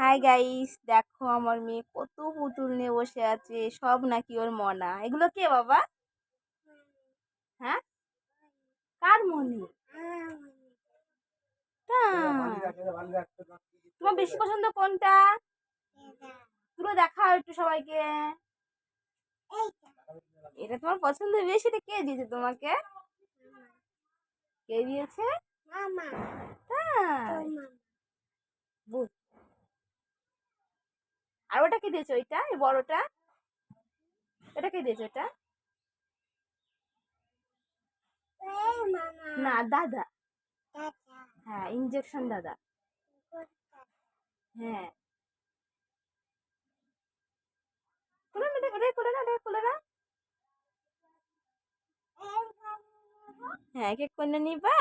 Hi guys, দেখো আমার মেয়ে কত পুতুল নিয়ে বসে আছে। সব নাকি ওর মনা। এগুলো কে বাবা? হ্যাঁ, কার মনি? তোমার বেশি পছন্দ কোনটা? তুলো দেখাও একটু সবাইকে। এটা তোমার পছন্দ বেশি? এটা কে দিয়েছে তোমাকে? কে দিয়েছে? তাই? বুঝ- আর ওটা কে দিয়েছে? ওইটা এই বড়টা, এটা কে দিয়েছে? এটা না, দাদা। হ্যাঁ, ইঞ্জেকশন দাদা। হ্যাঁ, খুলে না, খুলে না, খুলে না। হ্যাঁ, কেক কোনটা নিবা?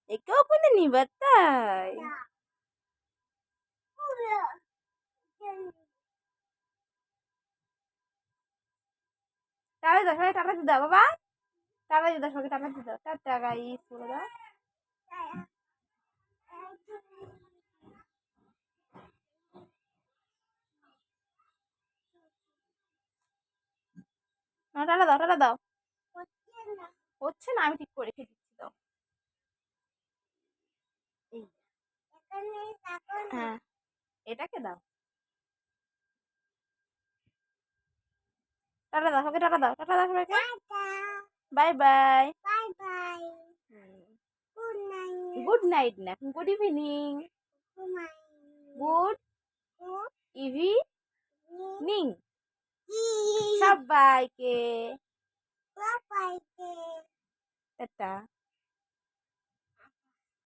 একেও কোনটা নিবা? তাই তাহলে দাও, সবাই টাটা দিয়ে দাও বাবা। টাটা দিয়ে দাও, সবাইকে টাটা দিয়ে দাও। টাটা গাইস বলে দাও। টাটা দাও, টাটা দাও। হচ্ছে না, আমি ঠিক করে রেখে দিচ্ছি। দাও। এই, হ্যাঁ, এটাকে দাও। টাটা দাও, সবাইকে টাটা দাও। টাটা দাও সবাইকে। Bye bye. গুড নাইট না, গুড ইভিনিং। গুড ইভিনিং সবাইকে। টাটা।